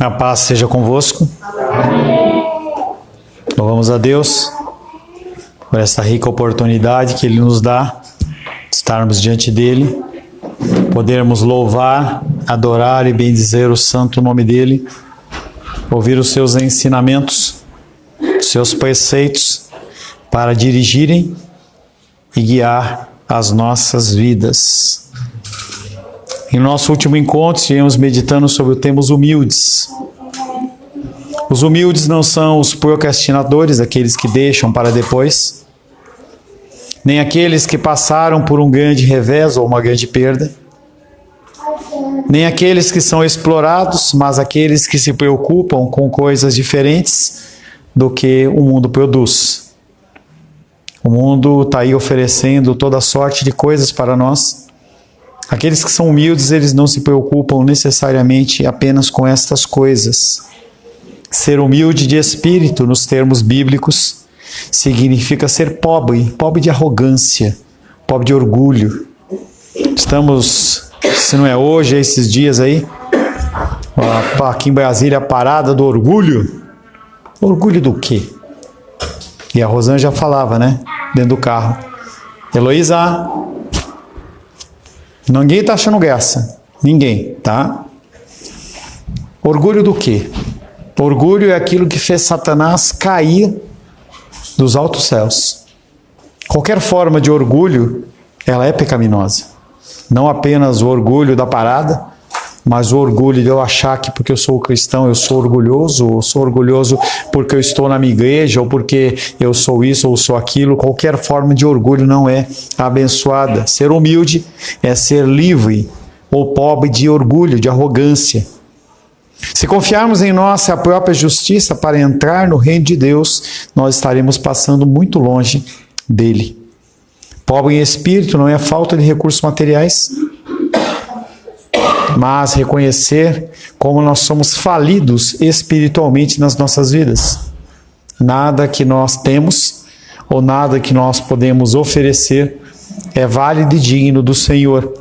A paz seja convosco. Louvamos a Deus por essa rica oportunidade que Ele nos dá de estarmos diante dEle, podermos louvar, adorar e bendizer o santo nome dEle, ouvir os seus ensinamentos, os seus preceitos para dirigirem e guiar as nossas vidas. Em nosso último encontro, estivemos meditando sobre o tema os humildes. Os humildes não são os procrastinadores, aqueles que deixam para depois, nem aqueles que passaram por um grande revés ou uma grande perda, nem aqueles que são explorados, mas aqueles que se preocupam com coisas diferentes do que o mundo produz. O mundo está aí oferecendo toda sorte de coisas para nós. Aqueles que são humildes, eles não se preocupam necessariamente apenas com estas coisas. Ser humilde de espírito, nos termos bíblicos, significa ser pobre, pobre de arrogância, pobre de orgulho. Estamos, se não é hoje, é esses dias aí, aqui em Brasília, a parada do orgulho. Orgulho do quê? E a Rosana já falava, né? Dentro do carro. Heloísa, ninguém está achando graça. Ninguém, tá? Orgulho do quê? Orgulho é aquilo que fez Satanás cair dos altos céus. Qualquer forma de orgulho, ela é pecaminosa. Não apenas o orgulho da parada, mas o orgulho de eu achar que porque eu sou cristão eu sou orgulhoso, ou sou orgulhoso porque eu estou na minha igreja, ou porque eu sou isso ou sou aquilo. Qualquer forma de orgulho não é abençoada. Ser humilde é ser livre ou pobre de orgulho, de arrogância. Se confiarmos em nossa própria justiça para entrar no reino de Deus, nós estaremos passando muito longe dele. Pobre em espírito não é falta de recursos materiais, mas reconhecer como nós somos falidos espiritualmente nas nossas vidas. Nada que nós temos ou nada que nós podemos oferecer é válido e digno do Senhor.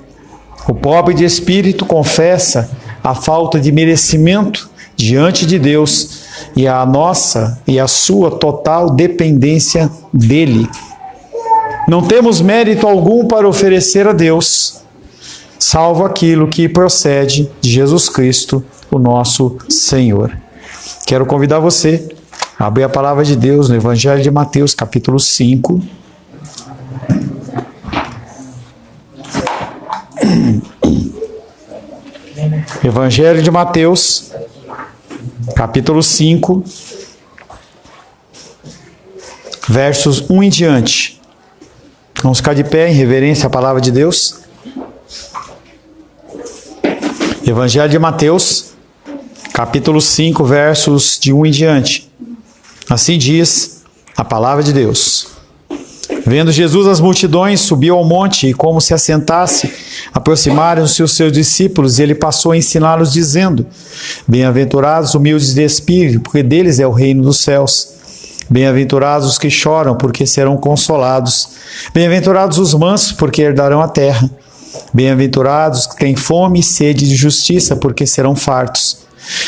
O pobre de espírito confessa a falta de merecimento diante de Deus e a nossa e a sua total dependência dele. Não temos mérito algum para oferecer a Deus, salvo aquilo que procede de Jesus Cristo, o nosso Senhor. Quero convidar você a abrir a palavra de Deus no Evangelho de Mateus, capítulo 5. Evangelho de Mateus, capítulo 5, versos 1 em diante. Vamos ficar de pé em reverência à palavra de Deus. Evangelho de Mateus, capítulo 5, versos de 1 em diante. Assim diz a palavra de Deus. Vendo Jesus as multidões, subiu ao monte e, como se assentasse, aproximaram-se os seus discípulos e ele passou a ensiná-los, dizendo: Bem-aventurados os humildes de espírito, porque deles é o reino dos céus. Bem-aventurados os que choram, porque serão consolados. Bem-aventurados os mansos, porque herdarão a terra. Bem-aventurados os que têm fome e sede de justiça, porque serão fartos.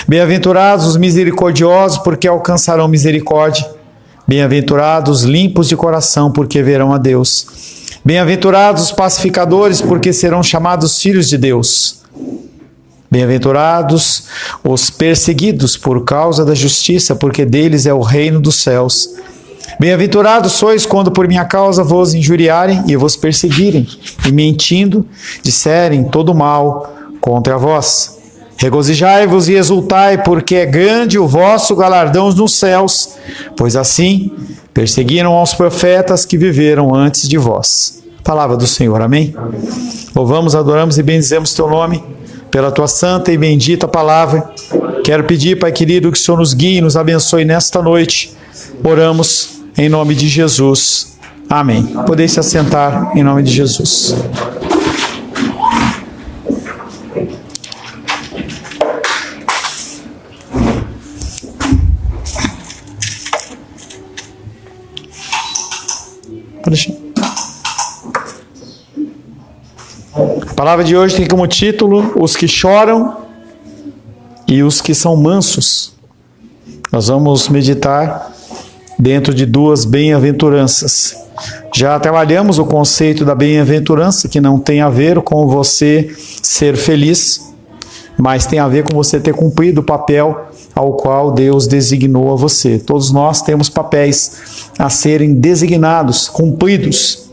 Bem-aventurados os misericordiosos, porque alcançarão misericórdia. Bem-aventurados os limpos de coração, porque verão a Deus. Bem-aventurados os pacificadores, porque serão chamados filhos de Deus. Bem-aventurados os perseguidos por causa da justiça, porque deles é o reino dos céus. Bem-aventurados sois quando por minha causa vos injuriarem e vos perseguirem, e mentindo disserem todo mal contra vós. Regozijai-vos e exultai, porque é grande o vosso galardão nos céus, pois assim perseguiram aos profetas que viveram antes de vós. Palavra do Senhor, amém? Louvamos, adoramos e bendizemos teu nome pela tua santa e bendita palavra. Quero pedir, Pai querido, que o Senhor nos guie e nos abençoe nesta noite. Oramos em nome de Jesus. Amém. Podeis se assentar em nome de Jesus. A palavra de hoje tem como título: Os que choram e os que são mansos. Nós vamos meditar dentro de duas bem-aventuranças. Já trabalhamos o conceito da bem-aventurança, que não tem a ver com você ser feliz, mas tem a ver com você ter cumprido o papel ao qual Deus designou a você. Todos nós temos papéis a serem designados, cumpridos.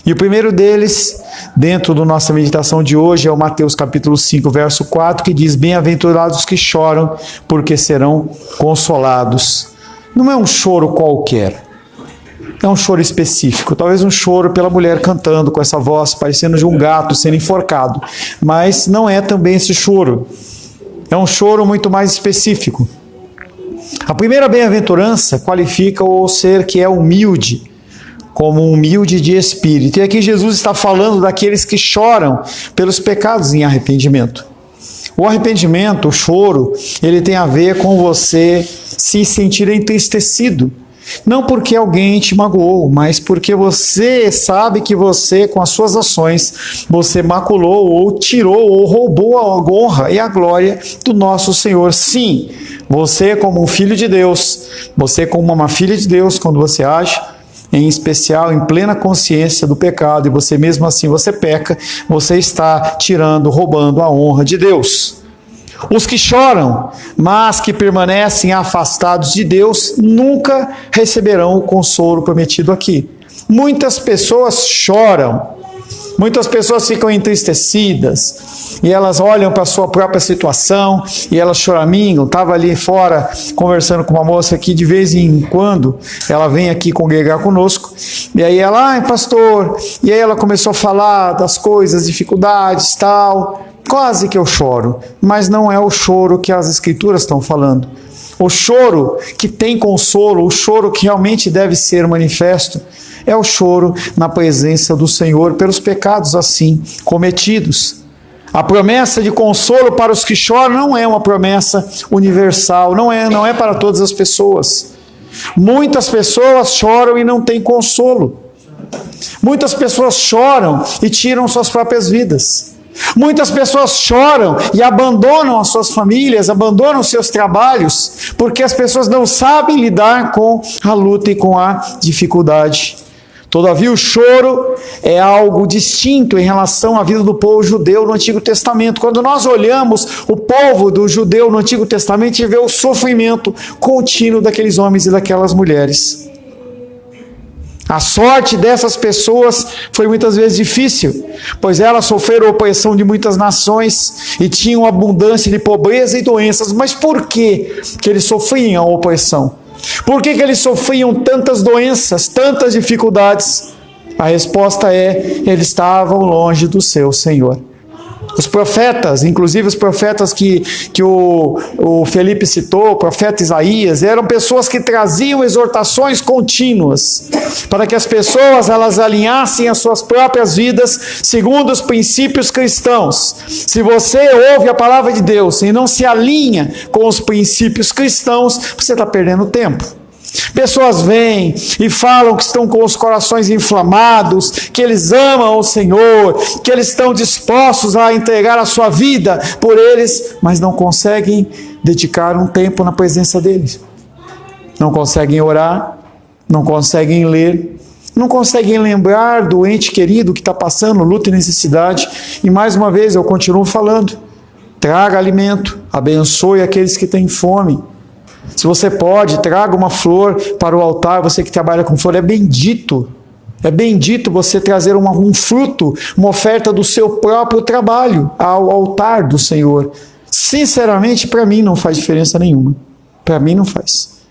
E o primeiro deles, dentro da nossa meditação de hoje, é o Mateus capítulo 5, verso 4, que diz: bem-aventurados os que choram, porque serão consolados. Não é um choro qualquer, é um choro específico, talvez um choro pela mulher cantando com essa voz parecendo de um gato sendo enforcado, mas não é também esse choro, é um choro muito mais específico. A primeira bem-aventurança qualifica o ser que é humilde, como humilde de espírito, e aqui Jesus está falando daqueles que choram pelos pecados em arrependimento. O arrependimento, o choro, ele tem a ver com você se sentir entristecido. Não porque alguém te magoou, mas porque você sabe que você, com as suas ações, você maculou ou tirou ou roubou a honra e a glória do nosso Senhor. Sim, você como um filho de Deus, você como uma filha de Deus, quando você age, em especial em plena consciência do pecado, e você mesmo assim você peca, você está tirando, roubando a honra de Deus. Os que choram, mas que permanecem afastados de Deus, nunca receberão o consolo prometido aqui. Muitas pessoas choram, muitas pessoas ficam entristecidas, e elas olham para a sua própria situação, e elas choramingam. Estava ali fora, conversando com uma moça que de vez em quando, ela vem aqui congregar conosco, e aí ela, ai pastor, e aí ela começou a falar das coisas, dificuldades, tal. Quase que eu choro, mas não é o choro que as Escrituras estão falando. O choro que tem consolo, o choro que realmente deve ser manifesto, é o choro na presença do Senhor pelos pecados assim cometidos. A promessa de consolo para os que choram não é uma promessa universal, não é para todas as pessoas. Muitas pessoas choram e não têm consolo. Muitas pessoas choram e tiram suas próprias vidas. Muitas pessoas choram e abandonam as suas famílias, abandonam os seus trabalhos, porque as pessoas não sabem lidar com a luta e com a dificuldade. Todavia, o choro é algo distinto em relação à vida do povo judeu no Antigo Testamento. Quando nós olhamos o povo do judeu no Antigo Testamento, a gente vê o sofrimento contínuo daqueles homens e daquelas mulheres. A sorte dessas pessoas foi muitas vezes difícil, pois elas sofreram a opressão de muitas nações e tinham abundância de pobreza e doenças. Mas por que eles sofriam a opressão? Por que eles sofriam tantas doenças, tantas dificuldades? A resposta é: eles estavam longe do seu Senhor. Os profetas, inclusive os profetas que o Felipe citou, o profeta Isaías, eram pessoas que traziam exortações contínuas para que as pessoas elas alinhassem as suas próprias vidas segundo os princípios cristãos. Se você ouve a palavra de Deus e não se alinha com os princípios cristãos, você está perdendo tempo. Pessoas vêm e falam que estão com os corações inflamados, que eles amam o Senhor, que eles estão dispostos a entregar a sua vida por eles, mas não conseguem dedicar um tempo na presença deles. Não conseguem orar, não conseguem ler, não conseguem lembrar do ente querido que está passando luta e necessidade. E mais uma vez eu continuo falando: traga alimento, abençoe aqueles que têm fome. Se você pode, traga uma flor para o altar. Você que trabalha com flor, é bendito você trazer um fruto, uma oferta do seu próprio trabalho ao altar do Senhor. Sinceramente, para mim não faz diferença nenhuma. Para mim não faz.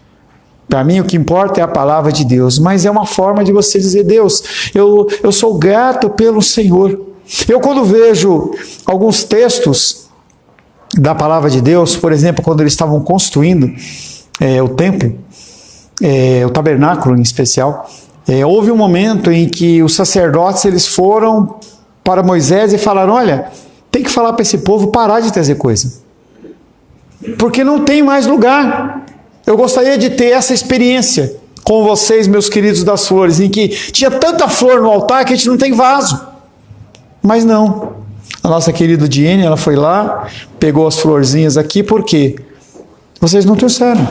Para mim o que importa é a palavra de Deus, mas é uma forma de você dizer: Deus, eu sou grato pelo Senhor. Eu quando vejo alguns textos da palavra de Deus, por exemplo, quando eles estavam construindo o templo, o tabernáculo em especial, houve um momento em que os sacerdotes eles foram para Moisés e falaram: olha, tem que falar para esse povo parar de trazer coisa, porque não tem mais lugar. Eu gostaria de ter essa experiência com vocês, meus queridos das flores, em que tinha tanta flor no altar que a gente não tem vaso. Mas não. A nossa querida Diene, ela foi lá, pegou as florzinhas aqui, por quê? Vocês não trouxeram.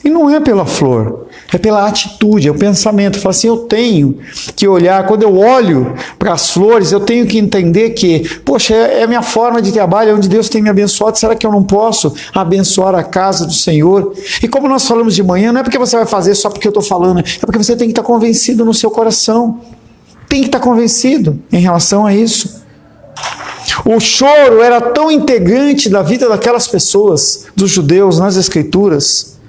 E não é pela flor, é pela atitude, é o pensamento. Fala assim, eu tenho que olhar, quando eu olho para as flores, eu tenho que entender que, poxa, é a minha forma de trabalho, é onde Deus tem me abençoado, será que eu não posso abençoar a casa do Senhor? E como nós falamos de manhã, não é porque você vai fazer só porque eu estou falando, é porque você tem que estar convencido no seu coração. Tem que estar convencido em relação a isso. O choro era tão integrante da vida daquelas pessoas, dos judeus, nas Escrituras,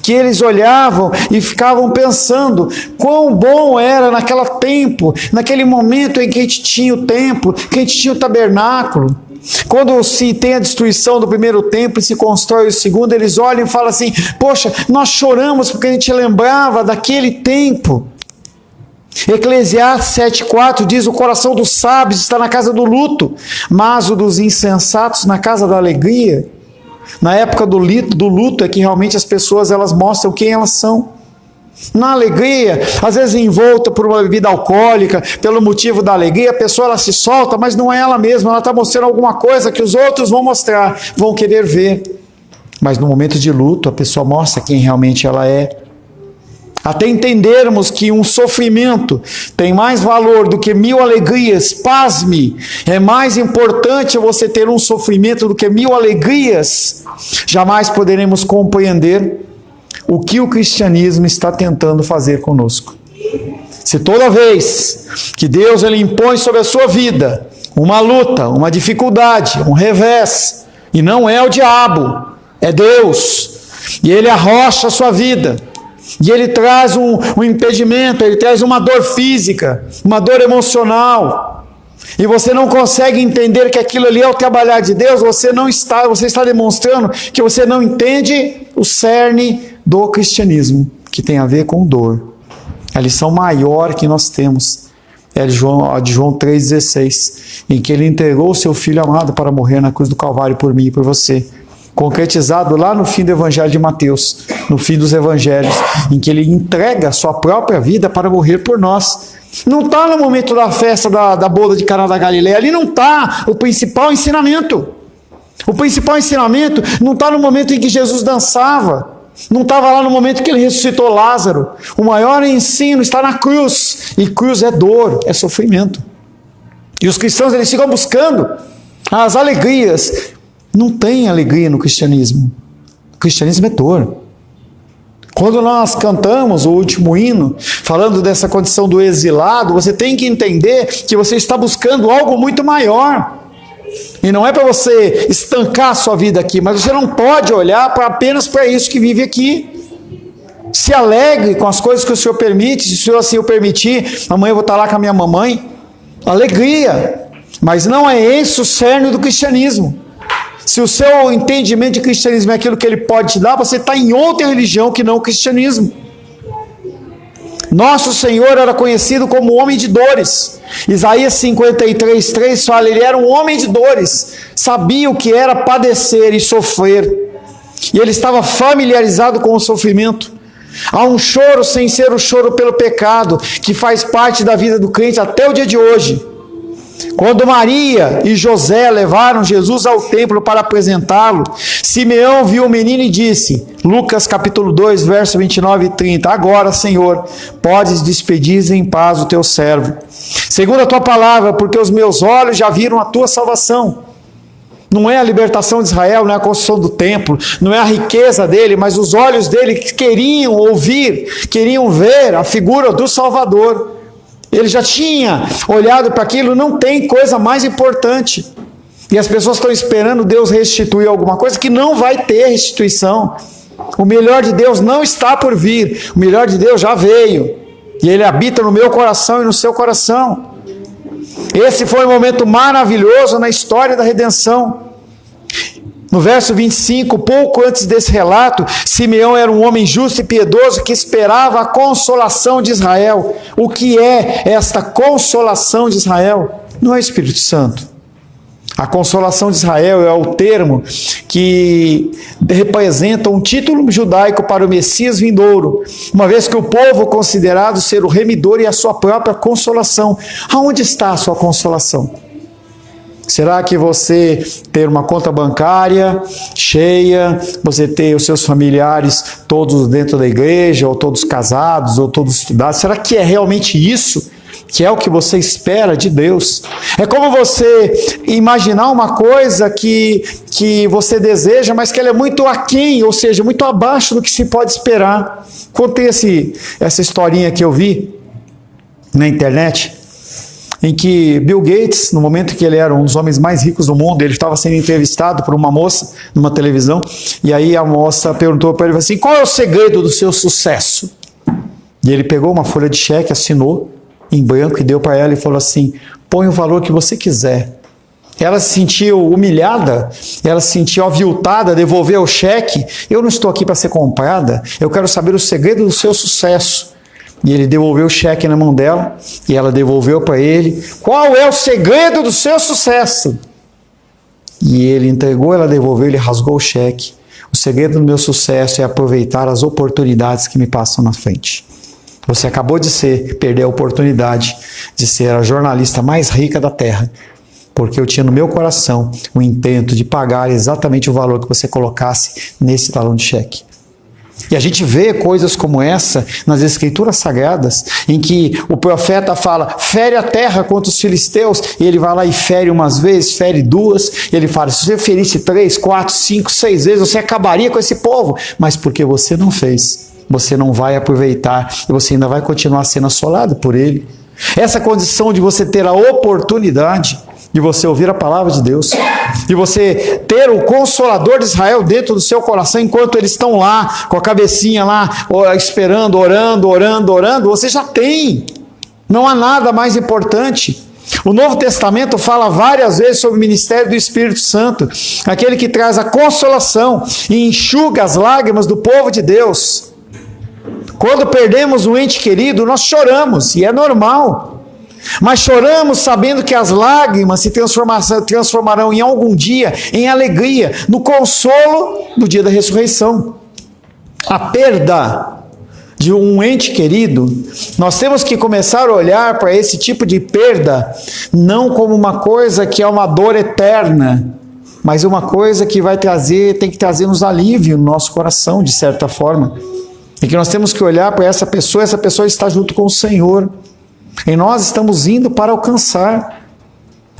que eles olhavam e ficavam pensando quão bom era naquele tempo, naquele momento em que a gente tinha o templo, que a gente tinha o tabernáculo. Quando se tem a destruição do primeiro templo e se constrói o segundo, eles olham e falam assim, poxa, nós choramos porque a gente lembrava daquele tempo. Eclesiastes 7,4 diz, o coração dos sábios está na casa do luto, mas o dos insensatos na casa da alegria. Na época do luto é que realmente as pessoas elas mostram quem elas são. Na alegria, às vezes envolta por uma bebida alcoólica, pelo motivo da alegria, a pessoa ela se solta, mas não é ela mesma, ela está mostrando alguma coisa que os outros vão mostrar, vão querer ver. Mas no momento de luto, a pessoa mostra quem realmente ela é. Até entendermos que um sofrimento tem mais valor do que 1000 alegrias, pasme, é mais importante você ter um sofrimento do que 1000 alegrias, jamais poderemos compreender o que o cristianismo está tentando fazer conosco. Se toda vez que Deus ele impõe sobre a sua vida uma luta, uma dificuldade, um revés, e não é o diabo, é Deus, e ele arrocha a sua vida, e ele traz um impedimento, ele traz uma dor física, uma dor emocional, e você não consegue entender que aquilo ali é o trabalhar de Deus, você está demonstrando que você não entende o cerne do cristianismo, que tem a ver com dor. A lição maior que nós temos é a de João 3,16, em que ele entregou o seu Filho amado para morrer na cruz do Calvário por mim e por você. Concretizado lá no fim do Evangelho de Mateus, no fim dos Evangelhos, em que ele entrega a sua própria vida para morrer por nós. Não está no momento da festa da boda de Caná da Galileia, ali não está o principal ensinamento. O principal ensinamento não está no momento em que Jesus dançava, não estava lá no momento que ele ressuscitou Lázaro. O maior ensino está na cruz, e cruz é dor, é sofrimento. E os cristãos eles ficam buscando as alegrias. Não tem alegria no cristianismo. O cristianismo é dor. Quando nós cantamos o último hino, falando dessa condição do exilado, você tem que entender que você está buscando algo muito maior. E não é para você estancar a sua vida aqui, mas você não pode olhar apenas para isso que vive aqui. Se alegre com as coisas que o Senhor permite, se o Senhor assim o permitir, amanhã eu vou estar lá com a minha mamãe. Alegria. Mas não é esse o cerne do cristianismo. Se o seu entendimento de cristianismo é aquilo que ele pode te dar, você está em outra religião que não o cristianismo. Nosso Senhor era conhecido como homem de dores. Isaías 53:3 fala, ele era um homem de dores, sabia o que era padecer e sofrer, e ele estava familiarizado com o sofrimento. Há um choro sem ser o choro pelo pecado, que faz parte da vida do crente até o dia de hoje. Quando Maria e José levaram Jesus ao templo para apresentá-lo, Simeão viu o menino e disse, Lucas capítulo 2, verso 29 e 30, agora, Senhor, podes despedir em paz o teu servo, segundo a tua palavra, porque os meus olhos já viram a tua salvação. Não é a libertação de Israel, não é a construção do templo, não é a riqueza dele, mas os olhos dele queriam ouvir, queriam ver a figura do Salvador. Ele já tinha olhado para aquilo, não tem coisa mais importante. E as pessoas estão esperando Deus restituir alguma coisa que não vai ter restituição. O melhor de Deus não está por vir, o melhor de Deus já veio. E ele habita no meu coração e no seu coração. Esse foi um momento maravilhoso na história da redenção. No verso 25, pouco antes desse relato, Simeão era um homem justo e piedoso que esperava a consolação de Israel. O que é esta consolação de Israel? Não é o Espírito Santo. A consolação de Israel é o termo que representa um título judaico para o Messias vindouro, uma vez que o povo considerado ser o remidor e a sua própria consolação. Aonde está a sua consolação? Será que você ter uma conta bancária cheia, você ter os seus familiares todos dentro da igreja, ou todos casados, ou todos estudados, será que é realmente isso que é o que você espera de Deus? É como você imaginar uma coisa que você deseja, mas que ela é muito aquém, ou seja, muito abaixo do que se pode esperar. Contei essa historinha que eu vi na internet, em que Bill Gates, no momento que ele era um dos homens mais ricos do mundo, ele estava sendo entrevistado por uma moça numa televisão, e aí a moça perguntou para ele assim: qual é o segredo do seu sucesso? E ele pegou uma folha de cheque, assinou em branco e deu para ela e falou assim: põe o valor que você quiser. Ela se sentiu humilhada, ela se sentiu aviltada, devolveu o cheque. Eu não estou aqui para ser comprada, eu quero saber o segredo do seu sucesso. E ele devolveu o cheque na mão dela, e ela devolveu para ele: qual é o segredo do seu sucesso? E ele entregou, ela devolveu, ele rasgou o cheque. O segredo do meu sucesso é aproveitar as oportunidades que me passam na frente. Você acabou de perder a oportunidade de ser a jornalista mais rica da Terra, porque eu tinha no meu coração o intento de pagar exatamente o valor que você colocasse nesse talão de cheque. E a gente vê coisas como essa nas Escrituras Sagradas, em que o profeta fala: fere a terra contra os filisteus, e ele vai lá e fere umas vezes, fere duas, e ele fala: se você ferisse 3, 4, 5, 6 vezes, você acabaria com esse povo, mas porque você não fez, você não vai aproveitar, e você ainda vai continuar sendo assolado por ele. Essa condição de você ter a oportunidade de você ouvir a palavra de Deus, de você ter o Consolador de Israel dentro do seu coração, enquanto eles estão lá, com a cabecinha lá, esperando, orando, você já tem. Não há nada mais importante. O Novo Testamento fala várias vezes sobre o ministério do Espírito Santo, aquele que traz a consolação e enxuga as lágrimas do povo de Deus. Quando perdemos um ente querido, nós choramos, e é normal. Mas choramos sabendo que as lágrimas se transformarão em algum dia em alegria, no consolo no dia da ressurreição. A perda de um ente querido, nós temos que começar a olhar para esse tipo de perda não como uma coisa que é uma dor eterna, mas uma coisa que tem que trazer-nos alívio no nosso coração, de certa forma. E que nós temos que olhar para essa pessoa está junto com o Senhor. E nós estamos indo para alcançar.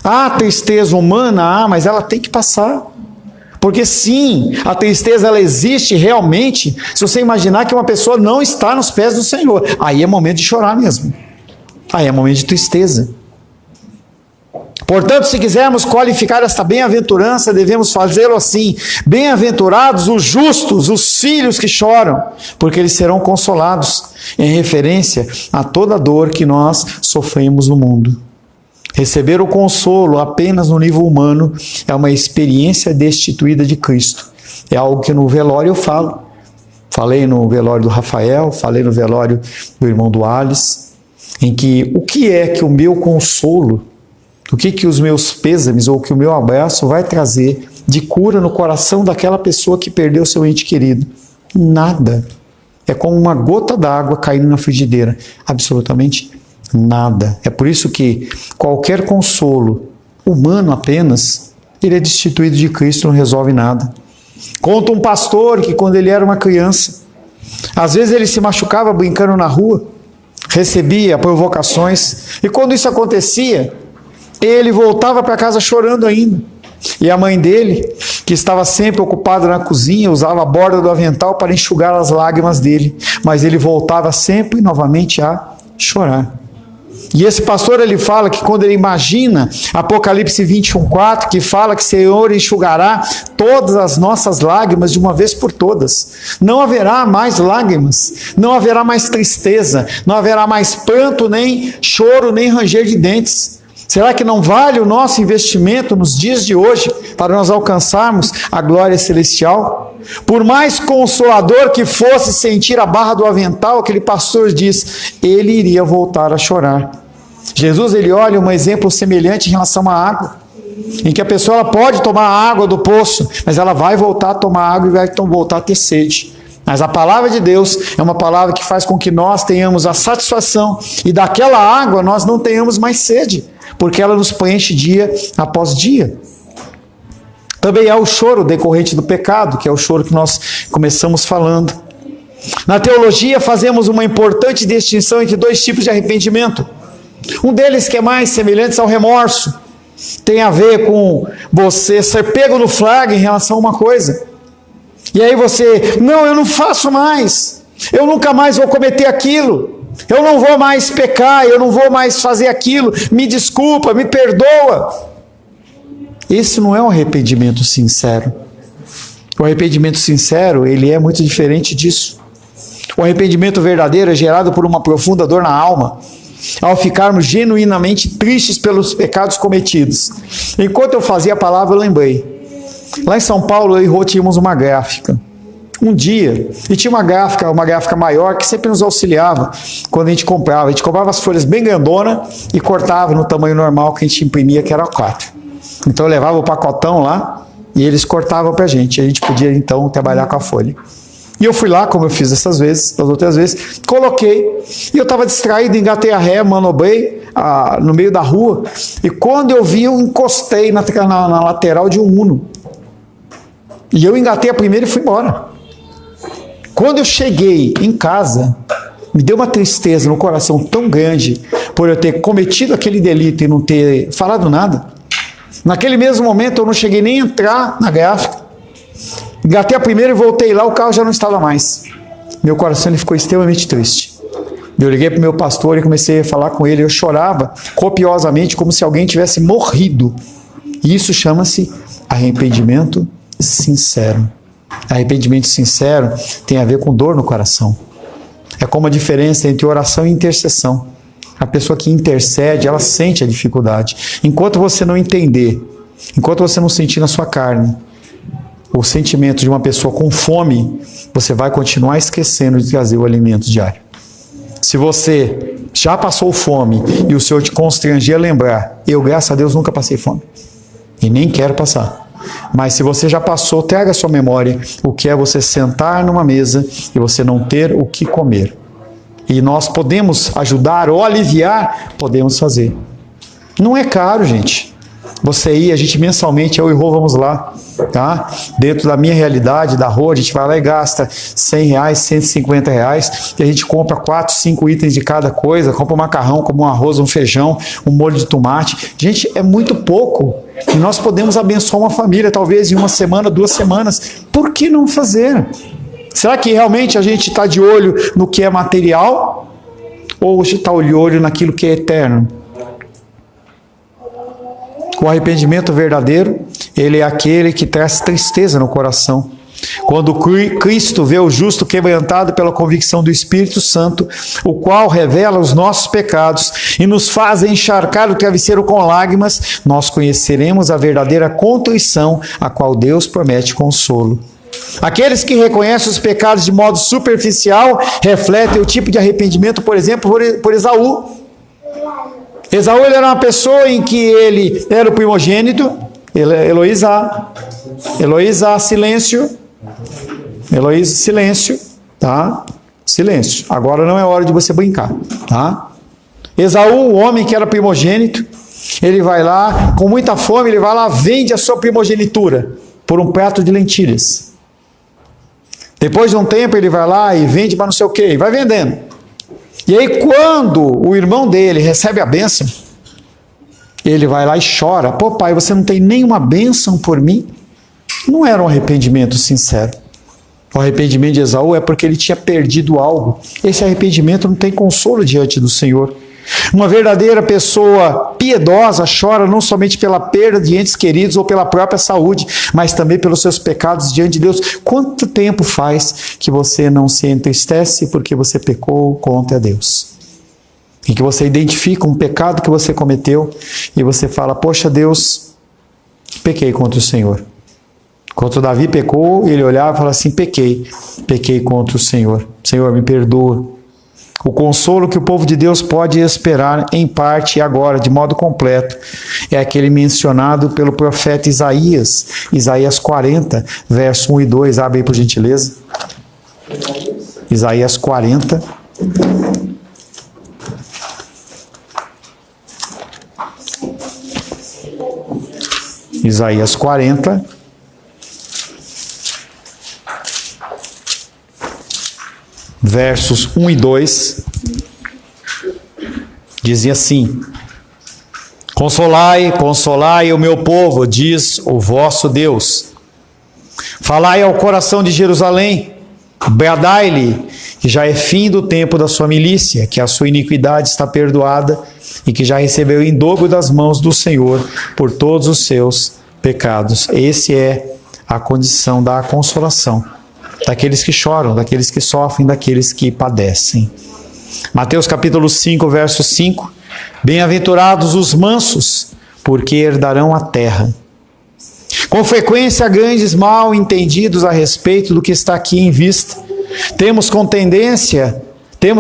Há tristeza humana, mas ela tem que passar. Porque sim, a tristeza ela existe realmente, se você imaginar que uma pessoa não está nos pés do Senhor. Aí é momento de chorar mesmo. Aí é momento de tristeza. Portanto, se quisermos qualificar esta bem-aventurança, devemos fazê-lo assim: bem-aventurados os justos, os filhos que choram, porque eles serão consolados, em referência a toda a dor que nós sofremos no mundo. Receber o consolo apenas no nível humano é uma experiência destituída de Cristo. É algo que no velório eu falo. Falei no velório do Rafael, falei no velório do irmão do Alice, em que o que é que o meu consolo, o que os meus pêsames ou que o meu abraço vai trazer de cura no coração daquela pessoa que perdeu seu ente querido? Nada. É como uma gota d'água caindo na frigideira. Absolutamente nada. É por isso que qualquer consolo humano apenas, ele é destituído de Cristo, não resolve nada. Conta um pastor que quando ele era uma criança, às vezes ele se machucava brincando na rua, recebia provocações, e quando isso acontecia, ele voltava para casa chorando ainda. E a mãe dele, que estava sempre ocupada na cozinha, usava a borda do avental para enxugar as lágrimas dele. Mas ele voltava sempre novamente a chorar. E esse pastor, ele fala que quando ele imagina Apocalipse 21:4, que fala que o Senhor enxugará todas as nossas lágrimas de uma vez por todas. Não haverá mais lágrimas, não haverá mais tristeza, não haverá mais pranto, nem choro, nem ranger de dentes. Será que não vale o nosso investimento nos dias de hoje para nós alcançarmos a glória celestial? Por mais consolador que fosse sentir a barra do avental, aquele pastor diz, ele iria voltar a chorar. Jesus, ele olha um exemplo semelhante em relação à água, em que a pessoa ela pode tomar a água do poço, mas ela vai voltar a tomar água e vai voltar a ter sede. Mas a palavra de Deus é uma palavra que faz com que nós tenhamos a satisfação e daquela água nós não tenhamos mais sede. porque ela nos preenche dia após dia. Também há o choro decorrente do pecado, que é o choro que nós começamos falando. Na teologia fazemos uma importante distinção entre dois tipos de arrependimento. Um deles que é mais semelhante ao remorso, tem a ver com você ser pego no flagra em relação a uma coisa. E aí você, não, eu não faço mais, eu nunca mais vou cometer aquilo, eu não vou mais pecar, eu não vou mais fazer aquilo, me desculpa, me perdoa. Esse não é um arrependimento sincero. O arrependimento sincero, ele é muito diferente disso. O arrependimento verdadeiro é gerado por uma profunda dor na alma, ao ficarmos genuinamente tristes pelos pecados cometidos. Enquanto eu fazia a palavra, eu lembrei. Lá em São Paulo, eu e Rô tínhamos uma gráfica. Um dia, e tinha uma gráfica maior, que sempre nos auxiliava quando a gente comprava. A gente comprava as folhas bem grandonas e cortava no tamanho normal que a gente imprimia, que era 4. Então eu levava o pacotão lá e eles cortavam pra gente. A gente podia então trabalhar com a folha. E eu fui lá, como eu fiz essas outras vezes, coloquei, e eu estava distraído, engatei a ré, manobrei no meio da rua, e quando eu vi, eu encostei na lateral de um Uno. E eu engatei a primeira e fui embora. Quando eu cheguei em casa, me deu uma tristeza no coração tão grande, por eu ter cometido aquele delito e não ter falado nada. Naquele mesmo momento, eu não cheguei nem a entrar na gráfica. Engatei a primeira e voltei lá, o carro já não estava mais. Meu coração ele ficou extremamente triste. Eu liguei para o meu pastor e comecei a falar com ele. Eu chorava copiosamente, como se alguém tivesse morrido. E isso chama-se arrependimento sincero. Arrependimento sincero tem a ver com dor no coração. É como a diferença entre oração e intercessão. A pessoa que intercede, ela sente a dificuldade. Enquanto você não entender, enquanto você não sentir na sua carne o sentimento de uma pessoa com fome, você vai continuar esquecendo de trazer o alimento diário. Se você já passou fome e o Senhor te constranger a lembrar, eu, graças a Deus, nunca passei fome. E nem quero passar. Mas se você já passou, traga à sua memória o que é você sentar numa mesa e você não ter o que comer. E nós podemos ajudar ou aliviar, podemos fazer. Não é caro, gente. Você ir, a gente mensalmente, eu e Rô vamos lá, tá? Dentro da minha realidade, da Rô, a gente vai lá e gasta R$100, R$150, e a gente compra 4, 5 itens de cada coisa, compra um macarrão, como um arroz, um feijão, um molho de tomate. Gente, é muito pouco. E nós podemos abençoar uma família, talvez em uma semana, 2 semanas. Por que não fazer? Será que realmente a gente está de olho no que é material? Ou está de olho naquilo que é eterno? O arrependimento verdadeiro, ele é aquele que traz tristeza no coração. Quando Cristo vê o justo quebrantado pela convicção do Espírito Santo, o qual revela os nossos pecados e nos faz encharcar o travesseiro com lágrimas, nós conheceremos a verdadeira contrição, a qual Deus promete consolo. Aqueles que reconhecem os pecados de modo superficial refletem o tipo de arrependimento, por exemplo, por Esaú. Esaú ele era uma pessoa em que ele era o primogênito. Heloísa, silêncio. Heloísa, silêncio, tá? Silêncio. Agora não é hora de você brincar, tá? Esaú, o homem que era primogênito, ele vai lá, com muita fome, ele vai lá, vende a sua primogenitura por um prato de lentilhas. Depois de um tempo, ele vai lá e vende para não sei o quê, e vai vendendo. E aí, quando o irmão dele recebe a bênção, ele vai lá e chora. Pô, pai, você não tem nenhuma bênção por mim? Não era um arrependimento sincero. O arrependimento de Esaú é porque ele tinha perdido algo. Esse arrependimento não tem consolo diante do Senhor. Uma verdadeira pessoa piedosa chora não somente pela perda de entes queridos ou pela própria saúde, mas também pelos seus pecados diante de Deus. Quanto tempo faz que você não se entristece porque você pecou contra Deus? Em que você identifica um pecado que você cometeu e você fala, poxa Deus, pequei contra o Senhor. Quando Davi pecou, ele olhava e falava assim, pequei contra o Senhor. Senhor, me perdoa. O consolo que o povo de Deus pode esperar em parte e agora, de modo completo, é aquele mencionado pelo profeta Isaías, Isaías 40, verso 1 e 2. Abre aí por gentileza. Isaías 40. Isaías 40, versos 1 e 2, dizia assim: Consolai, consolai o meu povo, diz o vosso Deus. Falai ao coração de Jerusalém, bradai-lhe, que já é fim do tempo da sua milícia, que a sua iniquidade está perdoada e que já recebeu em dobro das mãos do Senhor por todos os seus pecados. Esse é a condição da consolação daqueles que choram, daqueles que sofrem, daqueles que padecem. Mateus capítulo 5, verso 5: Bem-aventurados os mansos, porque herdarão a terra. Com frequência, grandes mal entendidos a respeito do que está aqui em vista. Temos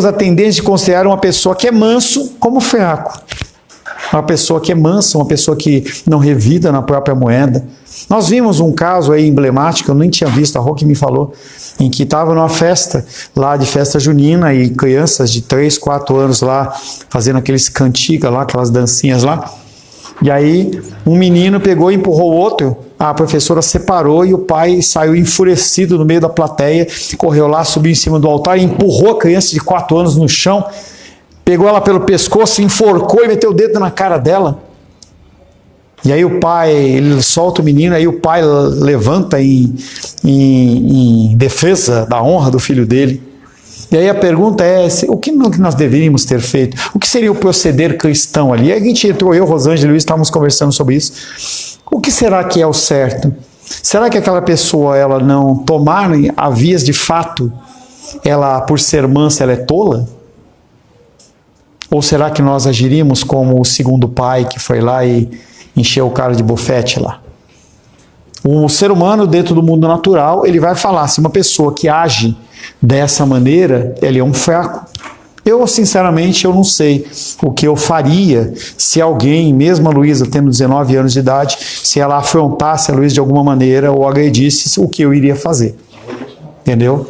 a tendência de considerar uma pessoa que é manso como fraco. Uma pessoa que é mansa, uma pessoa que não revida na própria moeda. Nós vimos um caso aí emblemático, eu nem tinha visto, a Rô que me falou, em que estava numa festa, lá de festa junina, e crianças de 3, 4 anos lá, fazendo aqueles cantigas lá, aquelas dancinhas lá. E aí, um menino pegou e empurrou o outro, a professora separou e o pai saiu enfurecido no meio da plateia, correu lá, subiu em cima do altar e empurrou a criança de 4 anos no chão, pegou ela pelo pescoço, enforcou e meteu o dedo na cara dela. E aí o pai, ele solta o menino, aí o pai levanta em defesa da honra do filho dele. E aí a pergunta é, o que nós deveríamos ter feito? O que seria o proceder cristão ali? E aí a gente entrou, eu, Rosângela e Luiz, estávamos conversando sobre isso. O que será que é o certo? Será que aquela pessoa, ela não tomar a vias de fato, ela, por ser mansa, ela é tola? Ou será que nós agiríamos como o segundo pai que foi lá e encheu o cara de bofete lá? O ser humano, dentro do mundo natural, ele vai falar, se uma pessoa que age dessa maneira, ele é um fraco. Eu, sinceramente, eu não sei o que eu faria se alguém, mesmo a Luísa tendo 19 anos de idade, se ela afrontasse a Luísa de alguma maneira ou agredisse, o que eu iria fazer. Entendeu?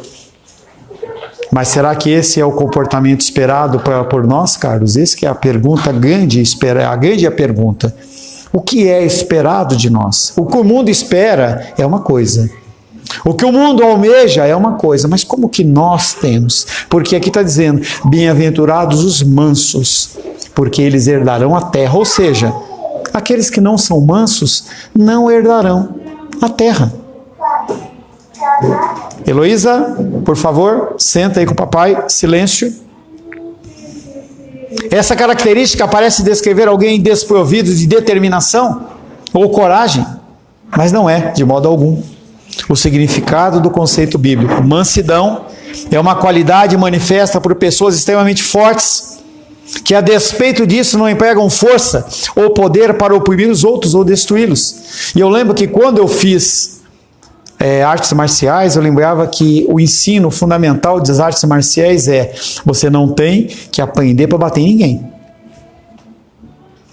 Mas será que esse é o comportamento esperado por nós, Carlos? Esse que é a pergunta grande, a grande pergunta. O que é esperado de nós? O que o mundo espera é uma coisa. O que o mundo almeja é uma coisa, mas como que nós temos? Porque aqui está dizendo, bem-aventurados os mansos, porque eles herdarão a terra. Ou seja, aqueles que não são mansos não herdarão a terra. Heloísa, por favor, senta aí com o papai, silêncio. Essa característica parece descrever alguém desprovido de determinação ou coragem, mas não é, de modo algum, o significado do conceito bíblico. Mansidão é uma qualidade manifesta por pessoas extremamente fortes, que a despeito disso não empregam força ou poder para oprimir os outros ou destruí-los. E eu lembro que quando eu fiz artes marciais, eu lembrava que o ensino fundamental das artes marciais é: você não tem que aprender para bater em ninguém.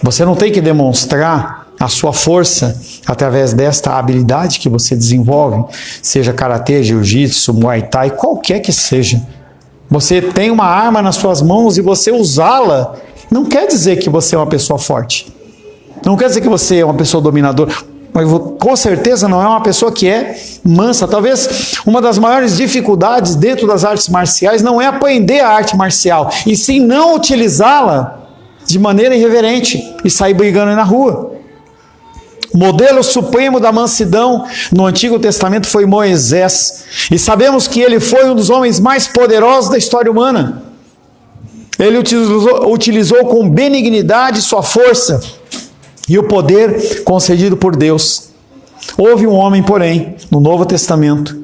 Você não tem que demonstrar a sua força através desta habilidade que você desenvolve, seja karatê, jiu-jitsu, muay thai, qualquer que seja. Você tem uma arma nas suas mãos e você usá-la, não quer dizer que você é uma pessoa forte. Não quer dizer que você é uma pessoa dominadora. Mas com certeza não é uma pessoa que é mansa. Talvez uma das maiores dificuldades dentro das artes marciais não é aprender a arte marcial, e sim não utilizá-la de maneira irreverente e sair brigando na rua. O modelo supremo da mansidão no Antigo Testamento foi Moisés, e sabemos que ele foi um dos homens mais poderosos da história humana. Ele utilizou com benignidade sua força e o poder concedido por Deus. Houve um homem, porém, no Novo Testamento,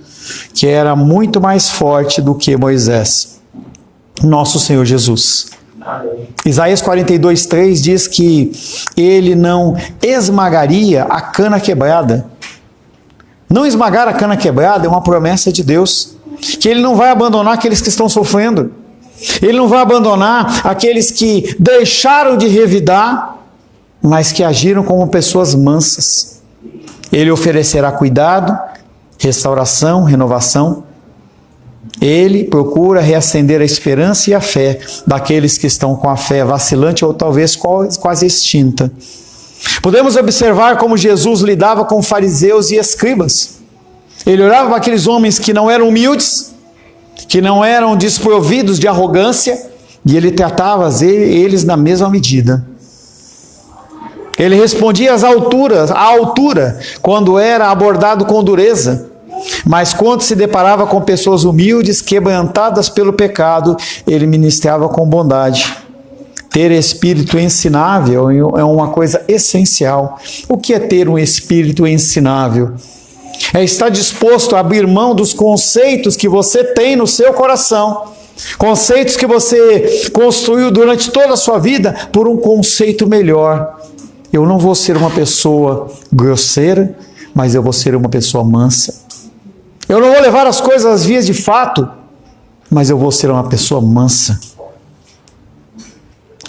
que era muito mais forte do que Moisés, nosso Senhor Jesus. Isaías 42:3 diz que ele não esmagaria a cana quebrada. Não esmagar a cana quebrada é uma promessa de Deus, que ele não vai abandonar aqueles que estão sofrendo. Ele não vai abandonar aqueles que deixaram de revidar, mas que agiram como pessoas mansas. Ele oferecerá cuidado, restauração, renovação. Ele procura reacender a esperança e a fé daqueles que estão com a fé vacilante ou talvez quase extinta. Podemos observar como Jesus lidava com fariseus e escribas. Ele olhava para aqueles homens que não eram humildes, que não eram desprovidos de arrogância, e ele tratava eles na mesma medida. Ele respondia à altura, quando era abordado com dureza. Mas quando se deparava com pessoas humildes, quebrantadas pelo pecado, ele ministrava com bondade. Ter espírito ensinável é uma coisa essencial. O que é ter um espírito ensinável? É estar disposto a abrir mão dos conceitos que você tem no seu coração, conceitos que você construiu durante toda a sua vida, por um conceito melhor. Eu não vou ser uma pessoa grosseira, mas eu vou ser uma pessoa mansa. Eu não vou levar as coisas às vias de fato, mas eu vou ser uma pessoa mansa.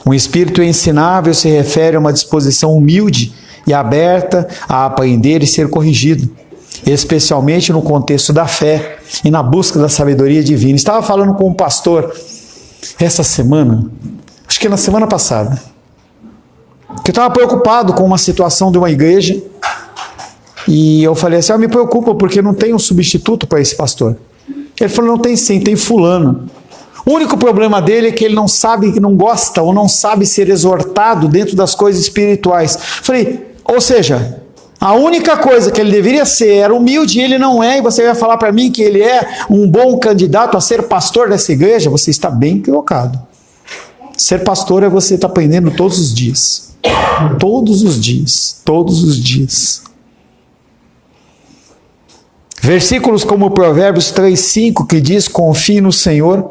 Um espírito ensinável se refere a uma disposição humilde e aberta a aprender e ser corrigido, especialmente no contexto da fé e na busca da sabedoria divina. Estava falando com um pastor essa semana, acho que na semana passada, que eu estava preocupado com uma situação de uma igreja, e eu falei assim, me preocupa porque não tem um substituto para esse pastor. Ele falou, não tem sim, tem fulano. O único problema dele é que ele não sabe, que não gosta ou não sabe ser exortado dentro das coisas espirituais. Falei, ou seja, a única coisa que ele deveria ser era humilde e ele não é, e você vai falar para mim que ele é um bom candidato a ser pastor dessa igreja? Você está bem equivocado. Ser pastor é você estar aprendendo todos os dias. Todos os dias. Todos os dias. Versículos como Provérbios 3:5, que diz, confie no Senhor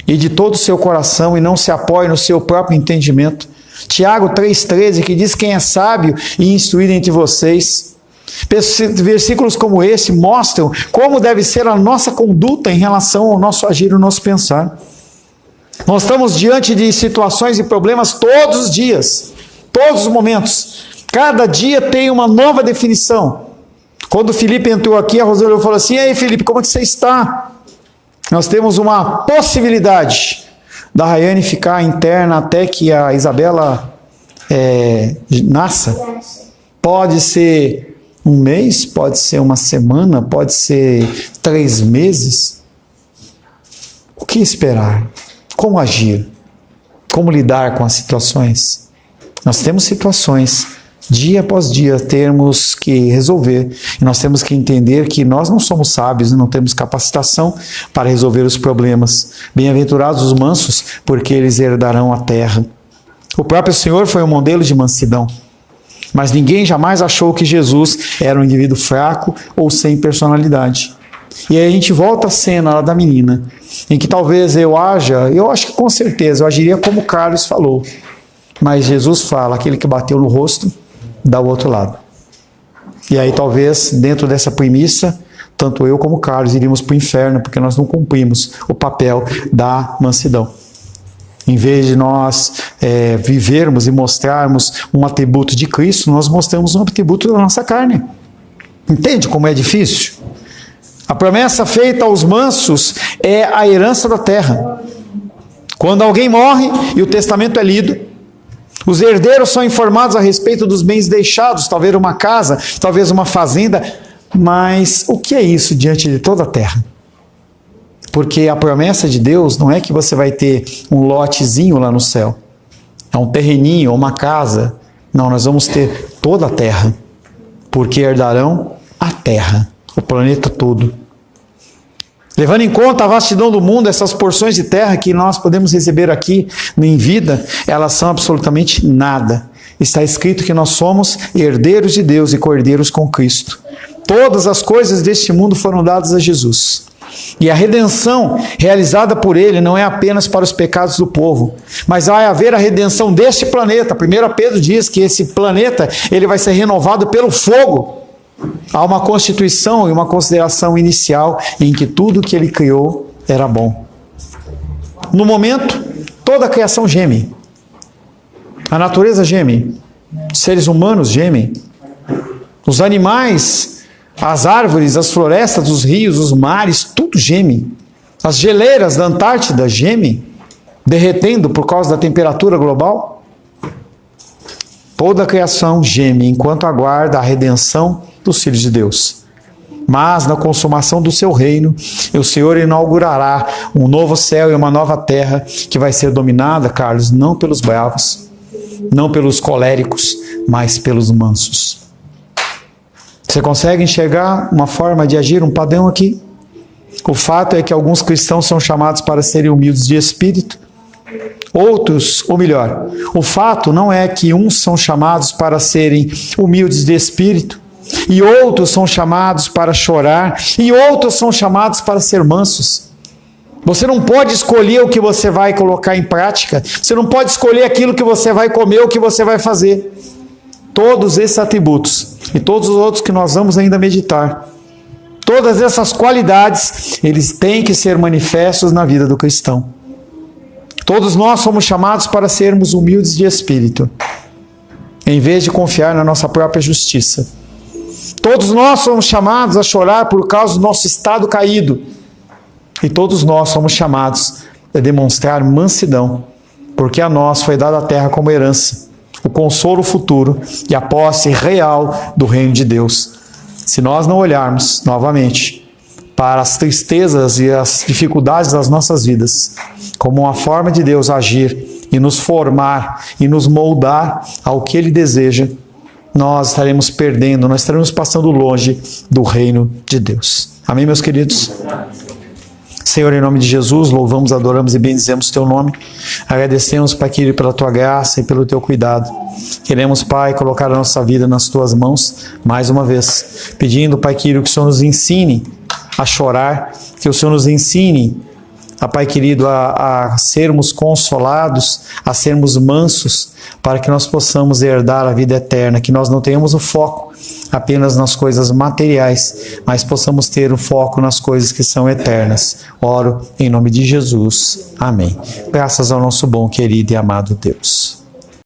e de todo o seu coração, e não se apoie no seu próprio entendimento. Tiago 3,13, que diz, quem é sábio e instruído entre vocês. Versículos como esse mostram como deve ser a nossa conduta em relação ao nosso agir e ao nosso pensar. Nós estamos diante de situações e problemas todos os dias, todos os momentos. Cada dia tem uma nova definição. Quando o Felipe entrou aqui, a Rosângela falou assim, e aí Felipe, como é que você está? Nós temos uma possibilidade da Rayane ficar interna até que a Isabela nasça. Pode ser um mês, pode ser uma semana, pode ser 3 meses. O que esperar? Como agir? Como lidar com as situações? Nós temos situações, dia após dia, temos que resolver. E nós temos que entender que nós não somos sábios e não temos capacitação para resolver os problemas. Bem-aventurados os mansos, porque eles herdarão a terra. O próprio Senhor foi um modelo de mansidão. Mas ninguém jamais achou que Jesus era um indivíduo fraco ou sem personalidade. E aí a gente volta à cena lá da menina, em que talvez eu acho que com certeza eu agiria como Carlos falou. Mas Jesus fala, aquele que bateu no rosto, dá o outro lado. E aí talvez, dentro dessa premissa, tanto eu como Carlos iríamos para o inferno, porque nós não cumprimos o papel da mansidão. Em vez de nós vivermos e mostrarmos um atributo de Cristo, nós mostramos um atributo da nossa carne. Entende como é difícil? A promessa feita aos mansos é a herança da terra. Quando alguém morre e o testamento é lido, os herdeiros são informados a respeito dos bens deixados, talvez uma casa, talvez uma fazenda, mas o que é isso diante de toda a terra? Porque a promessa de Deus não é que você vai ter um lotezinho lá no céu, é um terreninho, uma casa. Não, nós vamos ter toda a terra, porque herdarão a terra, o planeta todo. Levando em conta a vastidão do mundo, essas porções de terra que nós podemos receber aqui em vida, elas são absolutamente nada. Está escrito que nós somos herdeiros de Deus e cordeiros com Cristo. Todas as coisas deste mundo foram dadas a Jesus. E a redenção realizada por Ele não é apenas para os pecados do povo, mas vai haver a redenção deste planeta. 1 Pedro diz que esse planeta ele vai ser renovado pelo fogo. Há uma constituição e uma consideração inicial em que tudo que ele criou era bom. No momento, toda a criação geme. A natureza geme. Os seres humanos gemem. Os animais, as árvores, as florestas, os rios, os mares, tudo geme. As geleiras da Antártida gemem, derretendo por causa da temperatura global. Toda a criação geme enquanto aguarda a redenção dos filhos de Deus. Mas na consumação do seu reino, o Senhor inaugurará um novo céu e uma nova terra que vai ser dominada, Carlos, não pelos bravos, não pelos coléricos, mas pelos mansos. Você consegue enxergar uma forma de agir, um padrão aqui? O fato é que alguns cristãos são chamados para serem humildes de espírito. Outros, ou melhor, o fato não é que uns são chamados para serem humildes de espírito, e outros são chamados para chorar, e outros são chamados para ser mansos. Você não pode escolher o que você vai colocar em prática, você não pode escolher aquilo que você vai comer, o que você vai fazer. Todos esses atributos, e todos os outros que nós vamos ainda meditar, todas essas qualidades, eles têm que ser manifestos na vida do cristão. Todos nós somos chamados para sermos humildes de espírito, em vez de confiar na nossa própria justiça. Todos nós somos chamados a chorar por causa do nosso estado caído. E todos nós somos chamados a demonstrar mansidão, porque a nós foi dada a terra como herança, o consolo futuro e a posse real do reino de Deus. Se nós não olharmos novamente para as tristezas e as dificuldades das nossas vidas como uma forma de Deus agir e nos formar e nos moldar ao que Ele deseja, nós estaremos perdendo, nós estaremos passando longe do reino de Deus. Amém, meus queridos? Senhor, em nome de Jesus, louvamos, adoramos e bendizemos o Teu nome. Agradecemos, Pai querido, pela Tua graça e pelo Teu cuidado. Queremos, Pai, colocar a nossa vida nas Tuas mãos, mais uma vez, pedindo, Pai querido, que o Senhor nos ensine a chorar, que o Senhor nos ensine, Pai querido, a sermos consolados, a sermos mansos, para que nós possamos herdar a vida eterna, que nós não tenhamos o foco apenas nas coisas materiais, mas possamos ter o foco nas coisas que são eternas. Oro em nome de Jesus. Amém. Graças ao nosso bom, querido e amado Deus.